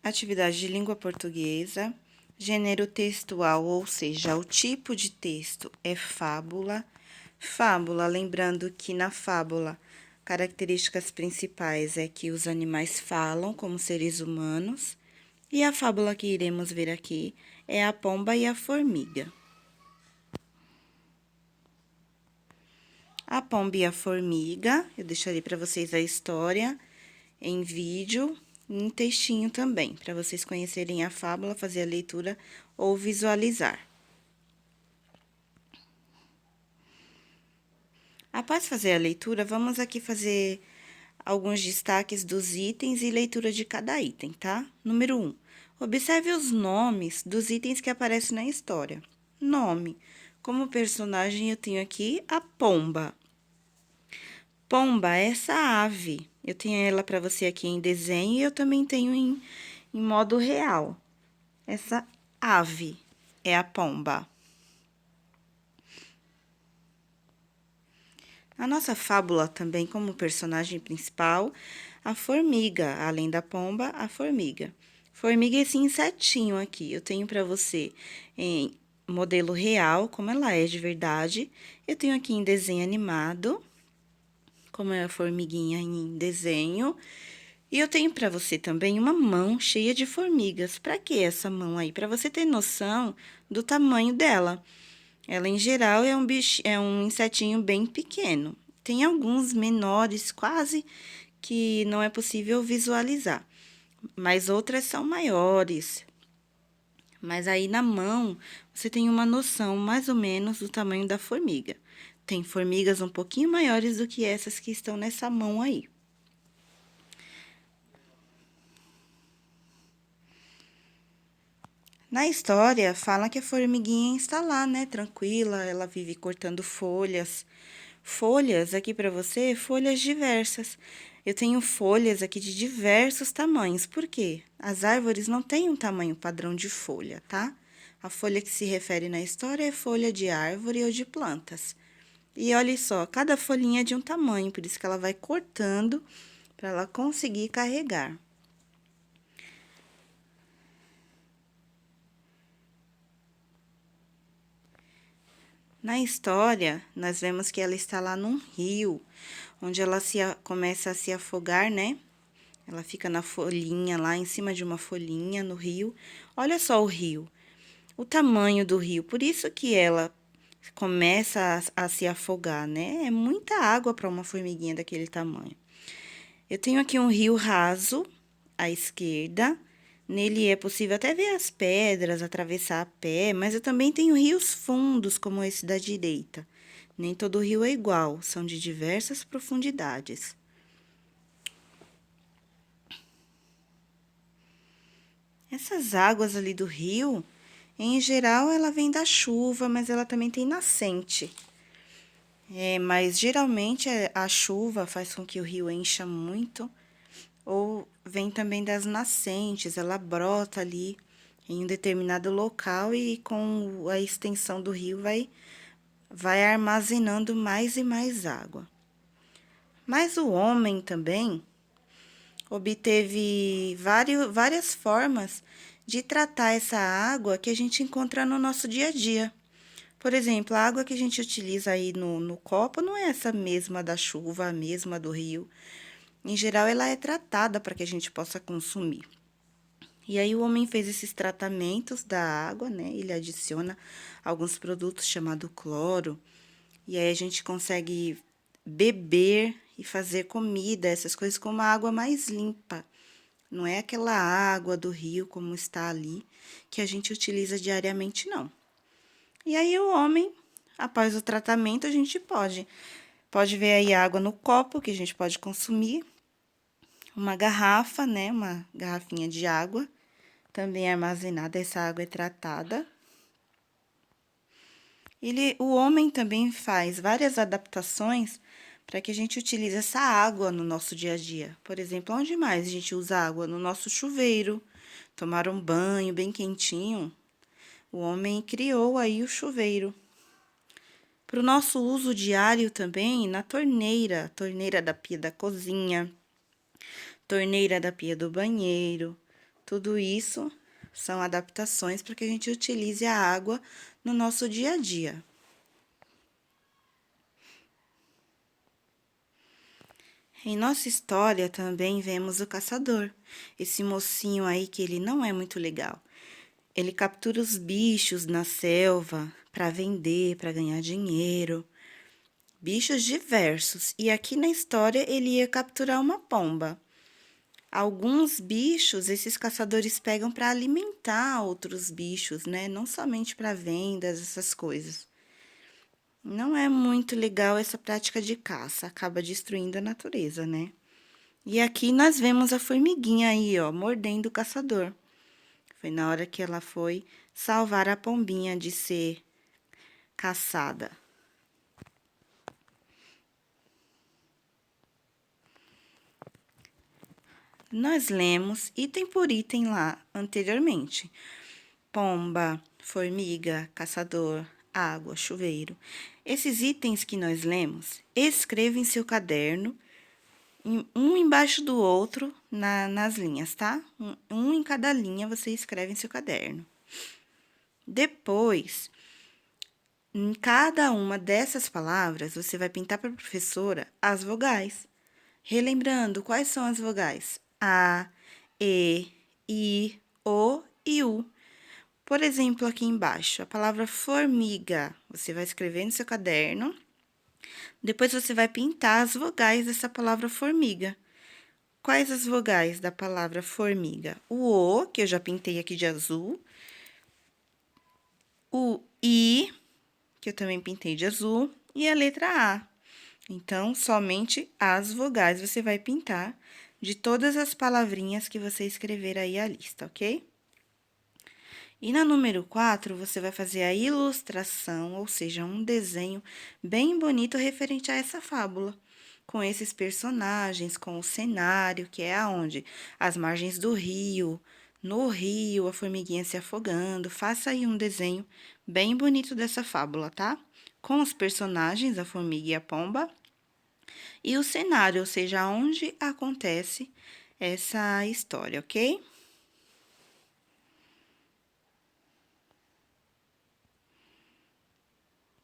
atividade de língua portuguesa, gênero textual, ou seja, o tipo de texto é fábula. Fábula, lembrando que na fábula, características principais é que os animais falam como seres humanos. E a fábula que iremos ver aqui é a pomba e a formiga. A pomba e a formiga, eu deixarei para vocês a história em vídeo e em textinho também, para vocês conhecerem a fábula, fazer a leitura ou visualizar. Após fazer a leitura, vamos aqui fazer alguns destaques dos itens e leitura de cada item, tá? Número 1. Observe os nomes dos itens que aparecem na história. Nome. Como personagem, eu tenho aqui a pomba. Pomba, essa ave. Eu tenho ela para você aqui em desenho e eu também tenho em modo real. Essa ave é a pomba. A nossa fábula também, como personagem principal, a formiga. Além da pomba, a formiga. Formiga é esse insetinho aqui. Eu tenho para você em modelo real, como ela é de verdade. Eu tenho aqui em desenho animado, como é a formiguinha em desenho. E eu tenho para você também uma mão cheia de formigas. Para que essa mão aí? Para você ter noção do tamanho dela. Ela, em geral, é um insetinho bem pequeno. Tem alguns menores, quase que não é possível visualizar, mas outras são maiores. Mas aí na mão você tem uma noção mais ou menos do tamanho da formiga. Tem formigas um pouquinho maiores do que essas que estão nessa mão aí. Na história, fala que a formiguinha está lá, né, tranquila, ela vive cortando folhas. Folhas aqui para você, folhas diversas. Eu tenho folhas aqui de diversos tamanhos. Por quê? As árvores não têm um tamanho padrão de folha, tá? A folha que se refere na história é folha de árvore ou de plantas. E olha só, cada folhinha é de um tamanho, por isso que ela vai cortando para ela conseguir carregar. Na história, nós vemos que ela está lá num rio, onde ela começa a se afogar, né? Ela fica na folhinha, lá em cima de uma folhinha no rio. Olha só o rio, o tamanho do rio. Por isso que ela começa a se afogar, né? É muita água para uma formiguinha daquele tamanho. Eu tenho aqui um rio raso à esquerda. Nele é possível até ver as pedras, atravessar a pé, mas eu também tenho rios fundos, como esse da direita. Nem todo rio é igual, são de diversas profundidades. Essas águas ali do rio, em geral, ela vem da chuva, mas ela também tem nascente. Mas geralmente a chuva faz com que o rio encha muito, ou vem também das nascentes, ela brota ali em um determinado local e com a extensão do rio vai armazenando mais e mais água. Mas o homem também obteve várias formas de tratar essa água que a gente encontra no nosso dia a dia. Por exemplo, a água que a gente utiliza aí no copo não é essa mesma da chuva, a mesma do rio. Em geral, ela é tratada para que a gente possa consumir. E aí, o homem fez esses tratamentos da água, né? Ele adiciona alguns produtos chamados cloro. E aí, a gente consegue beber e fazer comida, essas coisas com uma água mais limpa. Não é aquela água do rio como está ali, que a gente utiliza diariamente, não. E aí, o homem, após o tratamento, a gente pode ver aí água no copo, que a gente pode consumir. Uma garrafa, né? Uma garrafinha de água, também armazenada, essa água é tratada. O homem também faz várias adaptações para que a gente utilize essa água no nosso dia a dia. Por exemplo, onde mais a gente usa água? No nosso chuveiro, tomar um banho bem quentinho. O homem criou aí o chuveiro. Para o nosso uso diário também, na torneira da pia da cozinha, torneira da pia do banheiro, Tudo isso são adaptações para que a gente utilize a água no nosso dia a dia. Em nossa história também vemos o caçador, esse mocinho aí que ele não é muito legal. Ele captura os bichos na selva para vender, para ganhar dinheiro. Bichos diversos. E aqui na história ele ia capturar uma pomba. Alguns bichos esses caçadores pegam para alimentar outros bichos, né? Não somente para vendas, essas coisas. Não é muito legal essa prática de caça, acaba destruindo a natureza, né? E aqui nós vemos a formiguinha aí, ó, mordendo o caçador. Foi na hora que ela foi salvar a pombinha de ser caçada. Nós lemos item por item lá anteriormente. Pomba, formiga, caçador, água, chuveiro. Esses itens que nós lemos, escreva em seu caderno, um embaixo do outro nas linhas, tá? Um em cada linha você escreve em seu caderno. Depois, em cada uma dessas palavras, você vai pintar para a professora as vogais. Relembrando, quais são as vogais? A, E, I, O e U. Por exemplo, aqui embaixo, a palavra formiga. Você vai escrever no seu caderno. Depois você vai pintar as vogais dessa palavra formiga. Quais as vogais da palavra formiga? O O, que eu já pintei aqui de azul. O I, que eu também pintei de azul. E a letra A. Então, somente as vogais você vai pintar de todas as palavrinhas que você escrever aí a lista, ok? E na número 4, você vai fazer a ilustração, ou seja, um desenho bem bonito referente a essa fábula, com esses personagens, com o cenário, que é aonde? As margens do rio, no rio, a formiguinha se afogando. Faça aí um desenho bem bonito dessa fábula, tá? Com os personagens, a formiga e a pomba, e o cenário, ou seja, onde acontece essa história, ok?